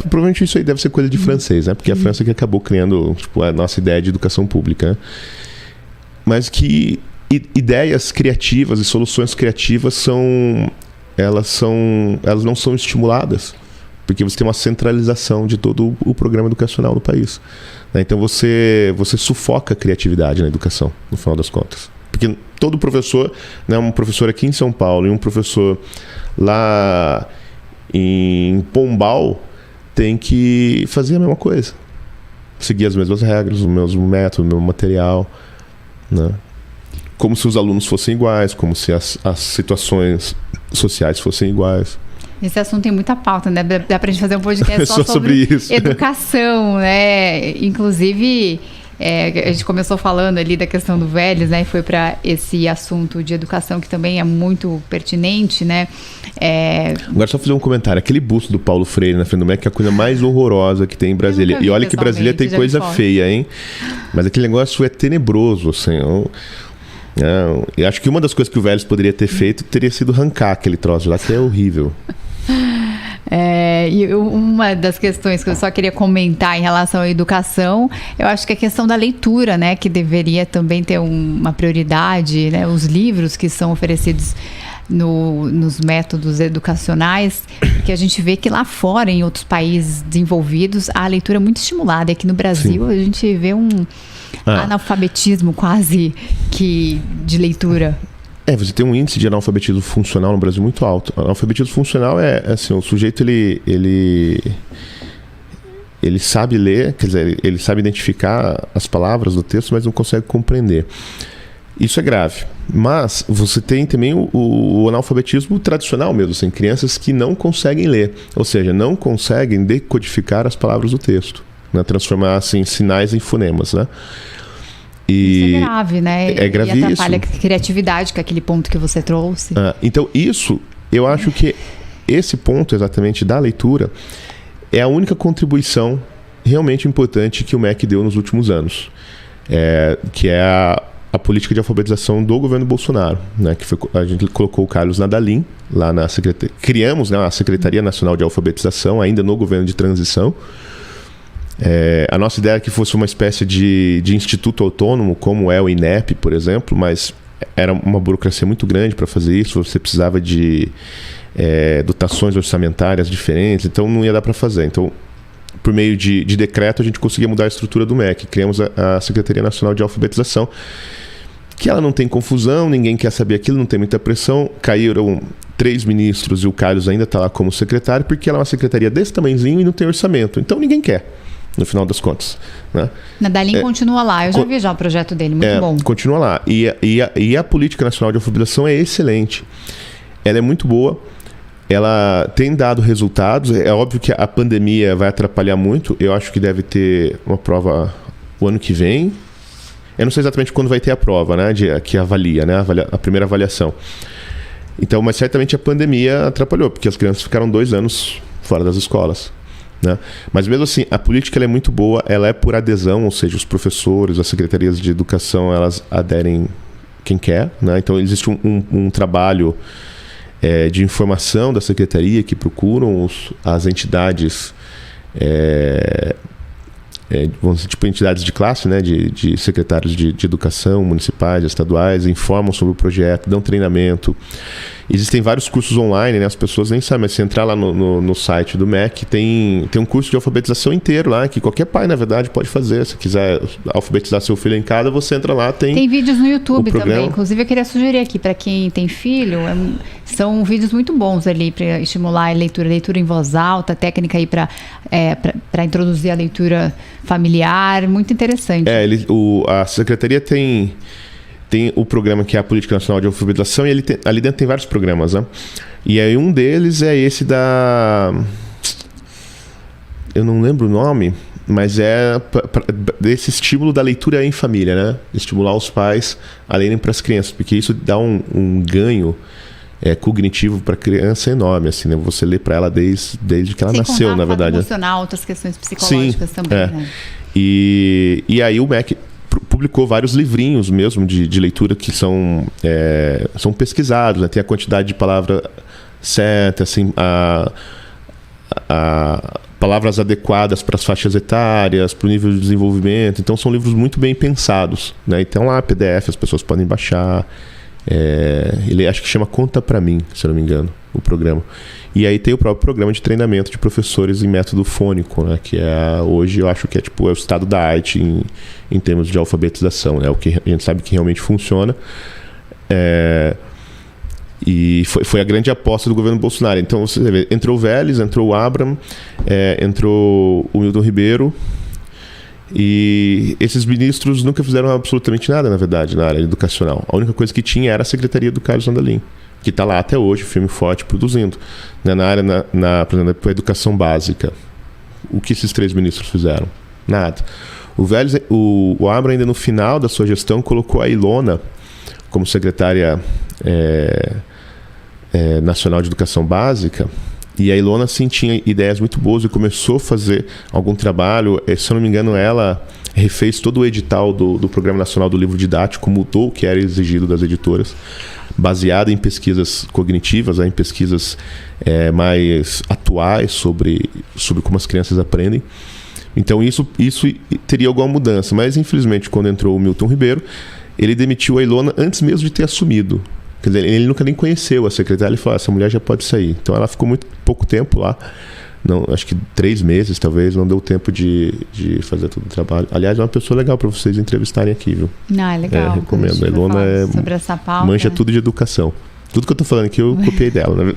Provavelmente isso aí deve ser coisa de francês, né? Porque a França que acabou criando a nossa ideia de educação pública, né? Mas que ideias criativas e soluções criativas elas não são estimuladas, porque você tem uma centralização de todo o programa educacional no país, né? Então você sufoca a criatividade na educação, no final das contas. Porque todo professor, né, um professor aqui em São Paulo e um professor lá em Pombal tem que fazer a mesma coisa. Seguir as mesmas regras, o mesmo método, o mesmo material, né? Como se os alunos fossem iguais, como se as situações sociais fossem iguais. Esse assunto tem muita pauta, né? Dá pra gente fazer um podcast só sobre isso. Educação, né? Inclusive, a gente começou falando ali da questão do Vélez, né? E foi para esse assunto de educação que também é muito pertinente, né? Agora só fazer um comentário. Aquele busto do Paulo Freire na frente do MEC é a coisa mais horrorosa que tem em Brasília. E olha que Brasília tem coisa feia, hein? Mas aquele negócio é tenebroso, assim. Eu acho que uma das coisas que o Vélez poderia ter feito teria sido arrancar aquele troço lá, que é horrível. E uma das questões que eu só queria comentar em relação à educação, eu acho que é a questão da leitura, né, que deveria também ter uma prioridade, né, os livros que são oferecidos nos métodos educacionais, que a gente vê que lá fora, em outros países desenvolvidos, a leitura é muito estimulada. Aqui no Brasil, sim, a gente vê um analfabetismo quase que de leitura. Você tem um índice de analfabetismo funcional no Brasil muito alto. O analfabetismo funcional é assim, o sujeito ele sabe ler, quer dizer, ele sabe identificar as palavras do texto, mas não consegue compreender. Isso é grave. Mas você tem também o analfabetismo tradicional mesmo, assim, crianças que não conseguem ler, ou seja, não conseguem decodificar as palavras do texto, né? Transformar assim, sinais em fonemas, né? Isso é grave, né? É gravíssimo. E atrapalha a criatividade, que é aquele ponto que você trouxe. Então isso, eu acho que esse ponto exatamente da leitura é a única contribuição realmente importante que o MEC deu nos últimos anos. Que é a política de alfabetização do governo Bolsonaro, né? Que foi, a gente colocou o Carlos Nadalim lá na secretaria. Criamos, né, a Secretaria Nacional de Alfabetização, ainda no governo de transição. A nossa ideia era que fosse uma espécie de instituto autônomo, como é o INEP, por exemplo, mas era uma burocracia muito grande para fazer isso. Você precisava de dotações orçamentárias diferentes, então não ia dar para fazer. Então, por meio de decreto, a gente conseguia mudar a estrutura do MEC. Criamos a Secretaria Nacional de Alfabetização, que ela não tem confusão, ninguém quer saber aquilo, não tem muita pressão. Caíram 3 ministros e o Carlos ainda está lá como secretário, porque ela é uma secretaria desse tamanhozinho e não tem orçamento. Então ninguém quer, no final das contas, né? Nadalim continua lá, eu já vi já o projeto dele, muito bom. Continua lá. E a Política Nacional de Alfabetização é excelente. Ela é muito boa. Ela tem dado resultados. É óbvio que a pandemia vai atrapalhar muito. Eu acho que deve ter uma prova o ano que vem. Eu não sei exatamente quando vai ter a prova, né? Que avalia, né? A primeira avaliação. Então, mas certamente a pandemia atrapalhou, porque as crianças ficaram 2 anos fora das escolas, né? Mas mesmo assim, a política ela é muito boa. Ela é por adesão, ou seja, os professores, as secretarias de educação, elas aderem quem quer, né? Então, existe um trabalho de informação da secretaria que procuram as entidades, vamos dizer, tipo entidades de classe, né, de secretários de educação municipais, estaduais, informam sobre o projeto, dão treinamento. Existem vários cursos online, né, as pessoas nem sabem, mas se entrar lá no site do MEC, tem um curso de alfabetização inteiro lá, que qualquer pai, na verdade, pode fazer. Se quiser alfabetizar seu filho em casa, você entra lá, tem vídeos no YouTube também. Inclusive, eu queria sugerir aqui, para quem tem filho, são vídeos muito bons ali para estimular a leitura em voz alta, técnica aí para introduzir a leitura familiar, muito interessante. A secretaria tem o programa que é a Política Nacional de Alfabetização, e ali dentro tem vários programas, né? E aí um deles é esse eu não lembro o nome, mas desse estímulo da leitura em família, né? Estimular os pais a lerem para as crianças, porque isso dá um ganho cognitivo para a criança enorme, assim, né? Você lê para ela desde que ela nasceu, na verdade. Emocional, outras questões psicológicas. Sim, também, né? E aí o MEC publicou vários livrinhos mesmo de leitura que são pesquisados, né? Tem a quantidade de palavra certa, assim, palavras adequadas para as faixas etárias, para o nível de desenvolvimento. Então são livros muito bem pensados, né? Então lá PDF, as pessoas podem baixar. Ele acho que chama Conta Pra Mim, se eu não me engano, o programa. E aí tem o próprio programa de treinamento de professores em método fônico, né? Que hoje eu acho que é o estado da arte em termos de alfabetização, né? O que a gente sabe que realmente funciona. E foi a grande aposta do governo Bolsonaro. Então, você vê, entrou o Vélez, entrou o Abraham, entrou o Milton Ribeiro. E esses ministros nunca fizeram absolutamente nada, na verdade, na área educacional. A única coisa que tinha era a secretaria do Carlos Nadalim, que está lá até hoje, firme e forte, produzindo. Na área, por exemplo, da educação básica. O que esses 3 ministros fizeram? Nada. O Abraham, ainda no final da sua gestão, colocou a Ilona como secretária nacional de educação básica. E a Ilona, sim, tinha ideias muito boas e começou a fazer algum trabalho. Se eu não me engano, ela refez todo o edital do Programa Nacional do Livro Didático, mudou o que era exigido das editoras, baseado em pesquisas cognitivas, em pesquisas mais atuais sobre como as crianças aprendem. Então isso teria alguma mudança. Mas, infelizmente, quando entrou o Milton Ribeiro, ele demitiu a Ilona antes mesmo de ter assumido. Quer dizer, ele nunca nem conheceu a secretária. Ele falou, essa mulher já pode sair. Então ela ficou muito pouco tempo lá. Não, acho que 3 meses, talvez. Não deu tempo de fazer todo o trabalho. Aliás, é uma pessoa legal para vocês entrevistarem aqui, viu? É legal. Recomendo. A Ilona sobre essa pauta, manja tudo de educação. Tudo que eu tô falando aqui, eu copiei dela, né?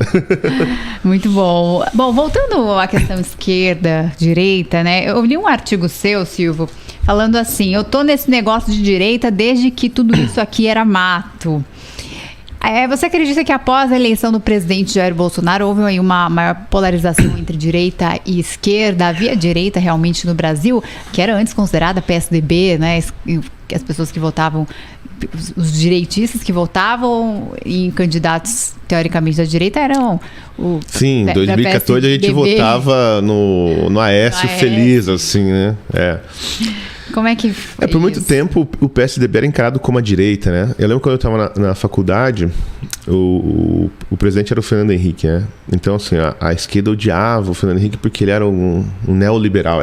Muito bom. Bom, voltando à questão esquerda, direita, né? Eu li um artigo seu, Silvio, falando assim, eu tô nesse negócio de direita desde que tudo isso aqui era mato. Você acredita que após a eleição do presidente Jair Bolsonaro houve aí uma maior polarização entre direita e esquerda? Havia direita realmente no Brasil, que era antes considerada PSDB, né? As pessoas que votavam, os direitistas que votavam em candidatos teoricamente da direita eram Sim, em 2014 a gente votava no Aécio feliz, assim, né? Como é que foi por muito tempo o PSDB era encarado como a direita, né? Eu lembro quando eu estava na faculdade, o presidente era o Fernando Henrique, né? Então, assim, a esquerda odiava o Fernando Henrique porque ele era um neoliberal.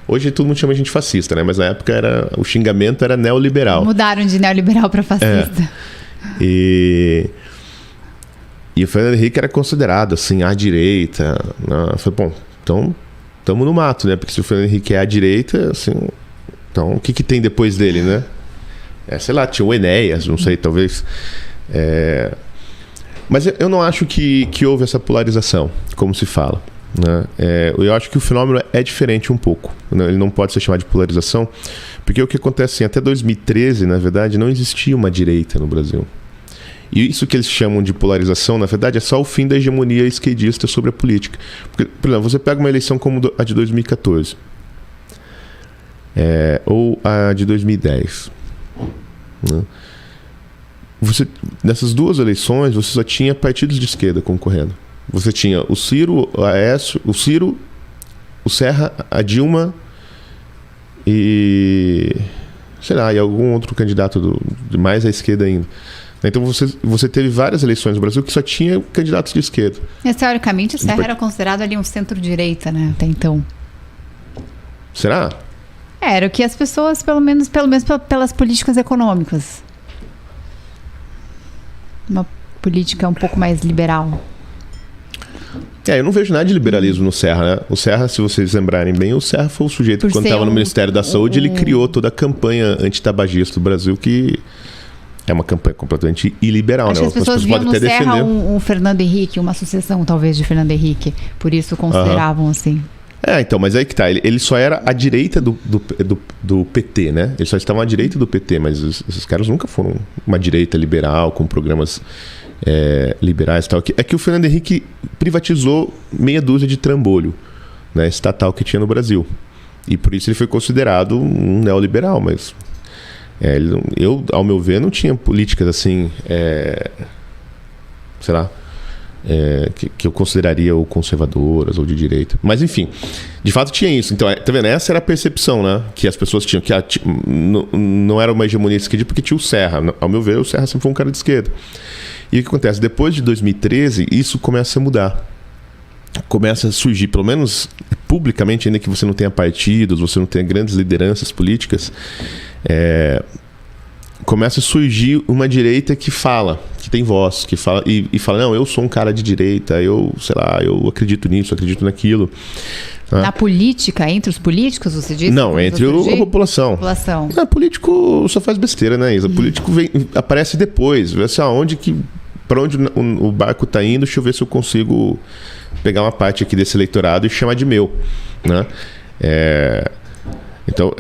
Hoje todo mundo chama a gente fascista, né? Mas na época o xingamento era neoliberal. Mudaram de neoliberal para fascista. E o Fernando Henrique era considerado, assim, à direita. Né? Eu falei, bom, então estamos no mato, né? Porque se o Fernando Henrique é à direita, assim... Então, o que tem depois dele, né? Sei lá, tinha o Enéas, não sei, talvez. Mas eu não acho que houve essa polarização, como se fala. Né? Eu acho que o fenômeno é diferente um pouco. Né? Ele não pode ser chamado de polarização, porque o que acontece assim, até 2013, na verdade, não existia uma direita no Brasil. E isso que eles chamam de polarização, na verdade, é só o fim da hegemonia esquerdista sobre a política. Porque, por exemplo, você pega uma eleição como a de 2014. Ou a de 2010. Né? Nessas duas eleições, você só tinha partidos de esquerda concorrendo. Você tinha o Ciro, o Aécio, o Serra, a Dilma e... sei lá, e algum outro candidato de mais à esquerda ainda. Então você teve várias eleições no Brasil que só tinha candidatos de esquerda. Mas, teoricamente, o Serra era considerado ali um centro-direita, né? Até então. Será? Era o que as pessoas, pelo menos pelas políticas econômicas. Uma política um pouco mais liberal. Eu não vejo nada de liberalismo no Serra, né? O Serra, se vocês lembrarem bem, o Serra foi o sujeito que, quando estava no Ministério da Saúde, ele criou toda a campanha antitabagista do Brasil, que é uma campanha completamente iliberal. Acho né? que as pessoas viam no Serra um Fernando Henrique, uma sucessão talvez de Fernando Henrique. Por isso consideravam assim. Então, mas aí que tá. Ele só era à direita do PT, né? Eles só estavam à direita do PT, mas esses caras nunca foram uma direita liberal, com programas liberais e tal. É que o Fernando Henrique privatizou meia dúzia de trambolho, né, estatal que tinha no Brasil. E por isso ele foi considerado um neoliberal, mas... ao meu ver, não tinha políticas assim... sei lá... que eu consideraria ou conservadoras ou de direita. Mas enfim, de fato tinha isso. Então, tá vendo? Essa era a percepção, né? Que as pessoas tinham, que não era uma hegemonia de esquerda porque tinha o Serra. Ao meu ver, o Serra sempre foi um cara de esquerda. E o que acontece? Depois de 2013, isso começa a mudar. Começa a surgir, pelo menos publicamente, ainda que você não tenha partidos, você não tenha grandes lideranças políticas, começa a surgir uma direita que fala, que tem voz, que fala e fala, não, eu sou um cara de direita, eu acredito nisso, acredito naquilo. Na política, entre os políticos, você disse? Não, entre a população. Político só faz besteira, né, Isa? Político aparece depois, vê assim, para onde o barco está indo, deixa eu ver se eu consigo pegar uma parte aqui desse eleitorado e chamar de meu, né? Então,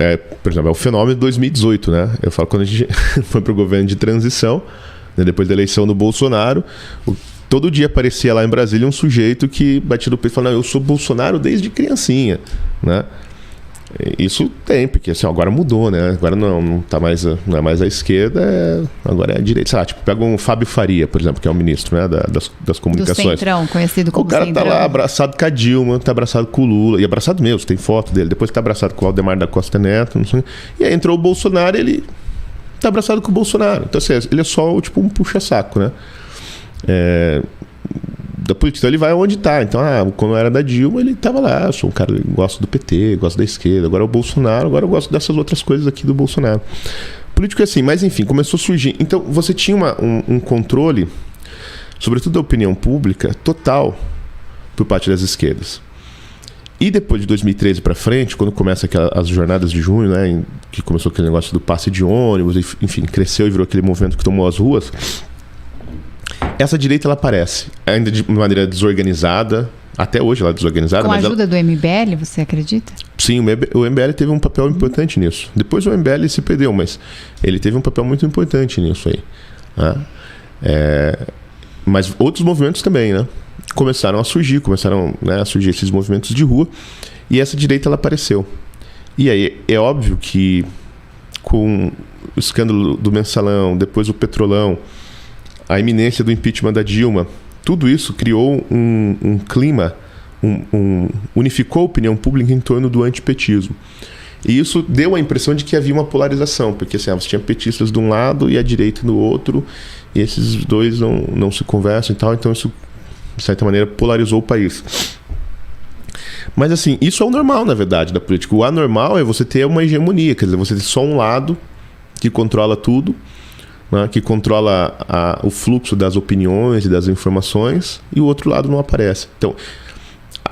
por exemplo, é o fenômeno de 2018, né? Eu falo, quando a gente foi para o governo de transição, né, depois da eleição do Bolsonaro, todo dia aparecia lá em Brasília um sujeito que batia no peito e falava, eu sou Bolsonaro desde criancinha, né? Isso tem, porque assim, agora mudou, né? Agora não é mais a esquerda, agora é a direita. Sei lá, tipo, pega um Fábio Faria, por exemplo, que é o ministro, né, das comunicações. Do Centrão, conhecido como Centrão. O cara Centrão. Tá lá abraçado com a Dilma, tá abraçado com o Lula, e abraçado mesmo, tem foto dele. Depois tá abraçado com o Aldemar da Costa Neto, não sei. E aí entrou o Bolsonaro, ele tá abraçado com o Bolsonaro. Então, assim, ele é só tipo um puxa-saco, né? Da política, então ele vai onde tá. Então, quando era da Dilma, ele tava lá, eu sou um cara que gosto do PT, gosto da esquerda, agora é o Bolsonaro, agora eu gosto dessas outras coisas aqui do Bolsonaro. Político é assim, mas enfim, começou a surgir. Então, você tinha um controle, sobretudo da opinião pública, total por parte das esquerdas. E depois de 2013 para frente, quando começa as jornadas de junho, né, que começou aquele negócio do passe de ônibus, enfim, cresceu e virou aquele movimento que tomou as ruas, essa direita, ela aparece, ainda de maneira desorganizada, até hoje ela é desorganizada. Com a ajuda do MBL, você acredita? Sim, o MBL teve um papel importante nisso. Depois o MBL se perdeu, mas ele teve um papel muito importante nisso aí. Né? Mas outros movimentos também, né? Começaram a surgir esses movimentos de rua, e essa direita ela apareceu. E aí é óbvio que com o escândalo do Mensalão, depois o Petrolão, a iminência do impeachment da Dilma, tudo isso criou um clima, unificou a opinião pública em torno do antipetismo. E isso deu a impressão de que havia uma polarização, porque assim, você tinha petistas de um lado e a direita do outro, e esses dois não se conversam e tal, então isso, de certa maneira, polarizou o país. Mas assim, isso é o normal, na verdade, da política. O anormal é você ter uma hegemonia, quer dizer, você ter só um lado que controla tudo, né, que controla o fluxo das opiniões e das informações, e o outro lado não aparece. Então,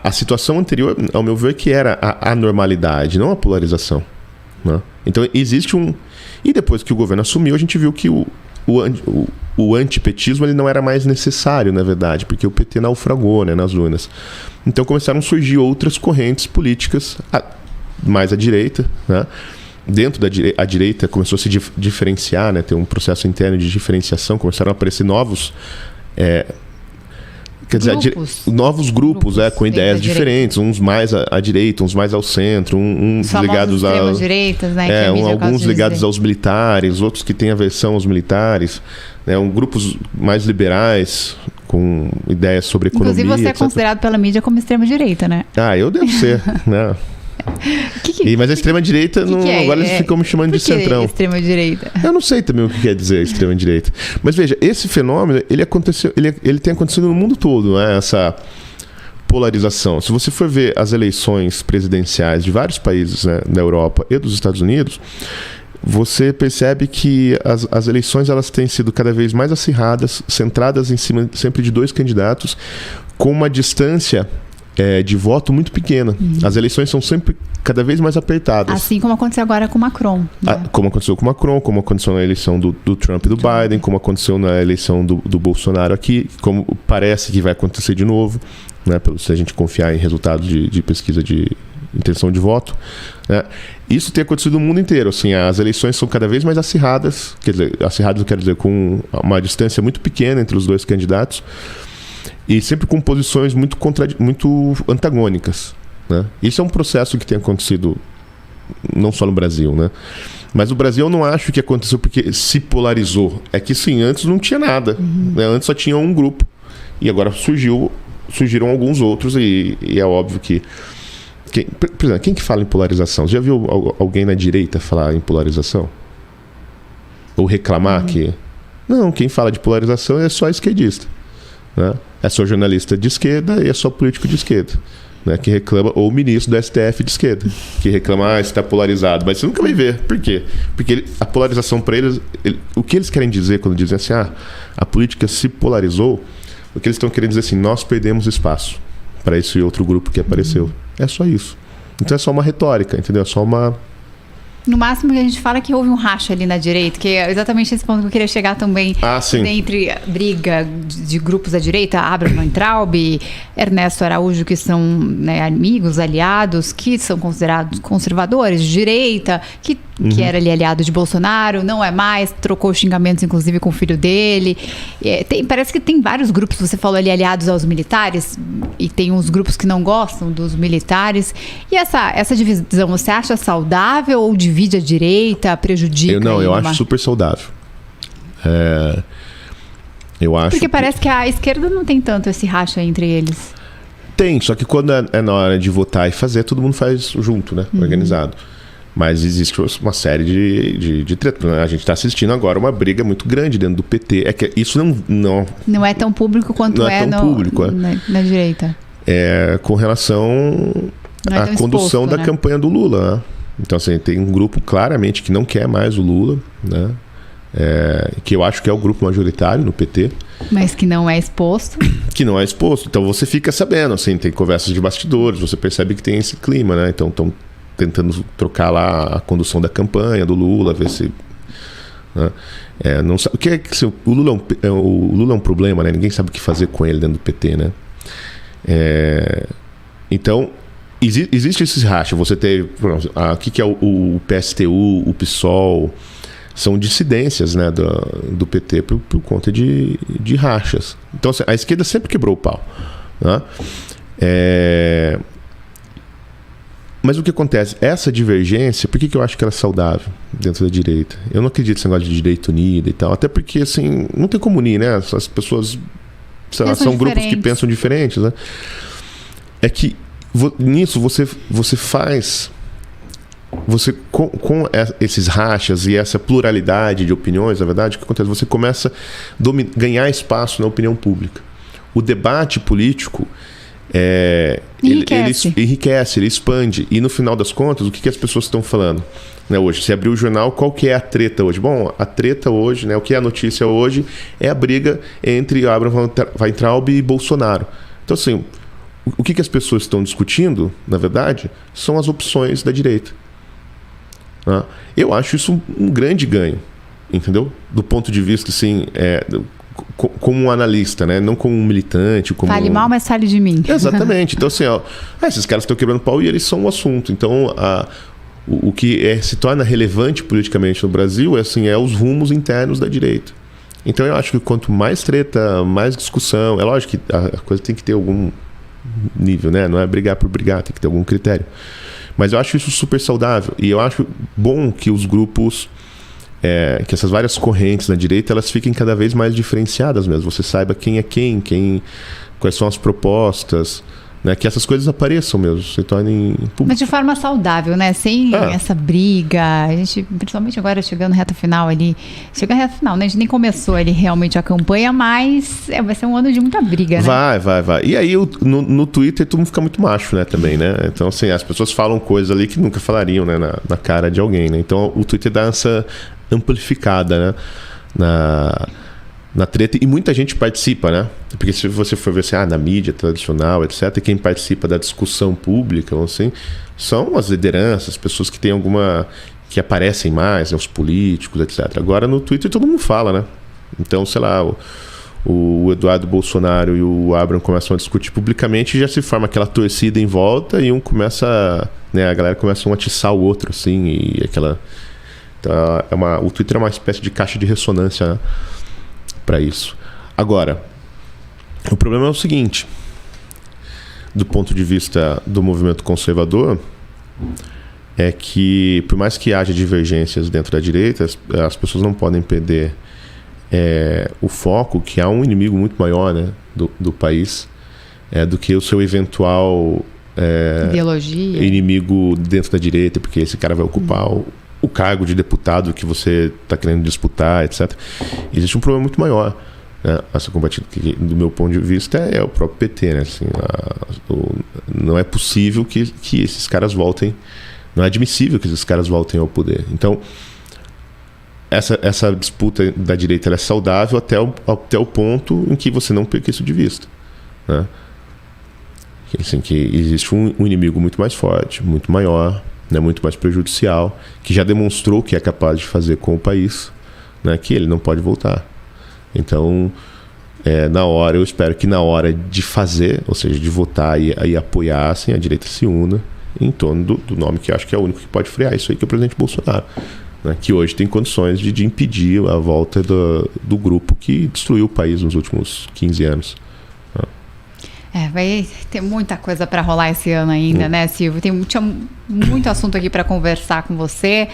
a situação anterior, ao meu ver, que era a anormalidade, não a polarização, né? Então, existe um... E depois que o governo assumiu, a gente viu que o antipetismo ele não era mais necessário, na verdade, porque o PT naufragou, né, nas urnas. Então, começaram a surgir outras correntes políticas, mais à direita, né? Dentro a direita começou a se diferenciar, né? Tem um processo interno de diferenciação, começaram a aparecer novos... Quer dizer, novos grupos com ideias diferentes, uns mais à direita, uns mais ao centro, uns ligados às direitas, né? Alguns ligados aos militares, outros que têm aversão aos militares, né? Grupos mais liberais, com ideias sobre economia. Inclusive, você é considerado pela mídia como extrema-direita, né? Eu devo ser, né? Mas a extrema-direita, agora eles ficam me chamando de centrão. Extrema-direita? Eu não sei também o que quer dizer extrema-direita. Mas veja, esse fenômeno, ele tem acontecido no mundo todo, né? Essa polarização. Se você for ver as eleições presidenciais de vários países, né, da Europa e dos Estados Unidos, você percebe que as eleições elas têm sido cada vez mais acirradas, centradas em cima sempre de dois candidatos, com uma distância de voto muito pequena. As eleições são sempre cada vez mais apertadas. Assim como aconteceu agora com o Macron. Né? Como aconteceu com o Macron, como aconteceu na eleição do Trump e do Biden, como aconteceu na eleição do Bolsonaro aqui, como parece que vai acontecer de novo, né, se a gente confiar em resultados de pesquisa de intenção de voto, né? Isso tem acontecido no mundo inteiro. Assim, as eleições são cada vez mais acirradas, quer dizer, acirradas eu quero dizer com uma distância muito pequena entre os dois candidatos, e sempre com posições muito antagônicas, né? Isso é um processo que tem acontecido não só no Brasil, né? Mas o Brasil eu não acho que aconteceu porque se polarizou. É que sim, antes não tinha nada, né? Antes só tinha um grupo e agora surgiram alguns outros e é óbvio que por exemplo, quem que fala em polarização? Você já viu alguém na direita falar em polarização? Ou reclamar que... Não, quem fala de polarização é só esquerdista, né? É só jornalista de esquerda e é só político de esquerda, né? Que reclama, ou o ministro do STF de esquerda, que reclama, está polarizado. Mas você nunca vai ver. Por quê? Porque a polarização para eles... o que eles querem dizer quando dizem assim, a política se polarizou, o que eles estão querendo dizer assim, nós perdemos espaço para esse outro grupo que apareceu. É só isso. Então é só uma retórica, entendeu? É só uma... No máximo que a gente fala que houve um racha ali na direita, que é exatamente esse ponto que eu queria chegar também. Sim. Entre a briga de grupos da direita, Abraham Weintraub, Ernesto Araújo, que são, né, amigos, aliados, que são considerados conservadores de direita, que era ali aliado de Bolsonaro, não é mais, trocou xingamentos inclusive com o filho dele. Parece que tem vários grupos, você falou ali, aliados aos militares, e tem uns grupos que não gostam dos militares. E essa divisão, você acha saudável ou divide a direita, prejudica? Eu acho super saudável. Eu acho. Porque parece que a esquerda não tem tanto esse racha entre eles. Tem, só que quando é na hora de votar e fazer, todo mundo faz junto, né? Organizado. Mas existe uma série de treta. A gente está assistindo agora uma briga muito grande dentro do PT. É que isso não é tão público quanto na direita. Com relação à condução da campanha do Lula, né? Então, assim, tem um grupo claramente que não quer mais o Lula, né? Que eu acho que é o grupo majoritário no PT. Mas que não é exposto. Que não é exposto. Então você fica sabendo, assim, tem conversas de bastidores, você percebe que tem esse clima, né? Então estão tentando trocar lá a condução da campanha do Lula, ver se... Né? Não sabe, o Lula é um problema, né? Ninguém sabe o que fazer com ele dentro do PT, né? Então... Existe esse racha. Você tem... O que é o PSTU, o PSOL? São dissidências, né, do PT por conta de rachas. Então, assim, a esquerda sempre quebrou o pau, né? Mas o que acontece? Essa divergência, por que eu acho que ela é saudável dentro da direita? Eu não acredito nesse negócio de direita unida e tal. Até porque, assim, não tem como unir, né? As pessoas, sei lá, são grupos que pensam diferentes, né? É que nisso você faz você, com esses rachas e essa pluralidade de opiniões, na verdade, o que acontece? Você começa a ganhar espaço na opinião pública. O debate político ele enriquece, ele expande. E no final das contas, o que as pessoas estão falando? Né, hoje, se abrir o jornal, qual que é a treta hoje? Bom, a treta hoje, né, o que é a notícia hoje, é a briga entre Abraham Weintraub e Bolsonaro. Então, assim, o que as pessoas estão discutindo, na verdade, são as opções da direita. Eu acho isso um grande ganho, entendeu? Do ponto de vista, assim, como um analista, né? Não como um militante. Fale mal, mas fale de mim. Exatamente. Então, assim, esses caras estão quebrando pau e eles são o assunto. Então, o que se torna relevante politicamente no Brasil é os rumos internos da direita. Então, eu acho que quanto mais treta, mais discussão... É lógico que a coisa tem que ter algum nível, né? Não é brigar por brigar, tem que ter algum critério. Mas eu acho isso super saudável. E eu acho bom que os grupos, que essas várias correntes na direita, elas fiquem cada vez mais diferenciadas mesmo. Você saiba quem é quem, quais são as propostas, né? Que essas coisas apareçam mesmo, se tornem públicas. Mas de forma saudável, né? Sem essa briga. A gente, principalmente agora chegando na reta final ali. Chega na reta final, né? A gente nem começou ali realmente a campanha, mas vai ser um ano de muita briga, né? Vai. E aí no Twitter todo mundo fica muito macho, né? Também, né? Então, assim, as pessoas falam coisas ali que nunca falariam, né? Na cara de alguém, né? Então o Twitter dá essa amplificada, né? Na treta, e muita gente participa, né? Porque se você for ver assim, na mídia tradicional, etc., quem participa da discussão pública, assim, são as lideranças, as pessoas que têm que aparecem mais, né? Os políticos, etc. Agora no Twitter todo mundo fala, né? Então, sei lá, o Eduardo Bolsonaro e o Abraham começam a discutir publicamente e já se forma aquela torcida em volta e a galera começa a atiçar o outro, assim, e aquela... Então, o Twitter é uma espécie de caixa de ressonância, né? Para isso. Agora, o problema é o seguinte: do ponto de vista do movimento conservador, é que, por mais que haja divergências dentro da direita, as pessoas não podem perder o foco que há um inimigo muito maior, né, do país, do que o seu eventual ideologia, inimigo dentro da direita, porque esse cara vai ocupar o cargo de deputado que você está querendo disputar, etc. Existe um problema muito maior, né, a ser combatido, que, do meu ponto de vista, é o próprio PT, né? Assim, não é possível que esses caras voltem, não é admissível que esses caras voltem ao poder. Então, essa disputa da direita ela é saudável até o ponto em que você não perca isso de vista, né? Assim, que existe um inimigo muito mais forte, muito maior, né, muito mais prejudicial, que já demonstrou o que é capaz de fazer com o país, né, que ele não pode voltar. Então, eu espero que na hora de fazer, ou seja, de votar e apoiar, assim, a direita se una em torno do nome que eu acho que é o único que pode frear isso aí, que é o presidente Bolsonaro, né, que hoje tem condições de impedir a volta do grupo que destruiu o país nos últimos 15 anos. Vai ter muita coisa para rolar esse ano ainda, né, Silvio? Tinha muito assunto aqui para conversar com você,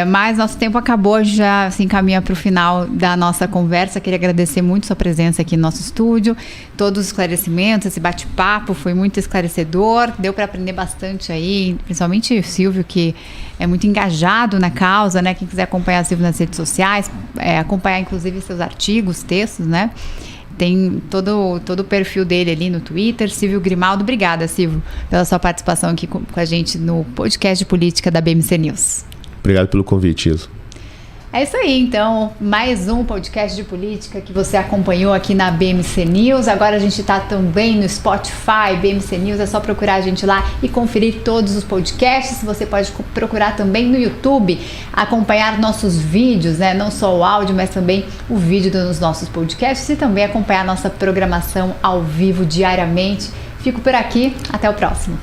mas nosso tempo acabou, a gente já se encaminha para o final da nossa conversa. Queria agradecer muito sua presença aqui no nosso estúdio, todos os esclarecimentos, esse bate-papo foi muito esclarecedor, deu para aprender bastante aí, principalmente o Silvio, que é muito engajado na causa, né? Quem quiser acompanhar o Silvio nas redes sociais, acompanhar inclusive seus artigos, textos, né? Tem todo o perfil dele ali no Twitter. Silvio Grimaldo, obrigada, Silvio, pela sua participação aqui com a gente no podcast de política da BMC News. Obrigado pelo convite, Isa. É isso aí, então, mais um podcast de política que você acompanhou aqui na BMC News. Agora a gente está também no Spotify, BMC News, é só procurar a gente lá e conferir todos os podcasts. Você pode procurar também no YouTube, acompanhar nossos vídeos, né? Não só o áudio, mas também o vídeo dos nossos podcasts e também acompanhar nossa programação ao vivo diariamente. Fico por aqui, até o próximo.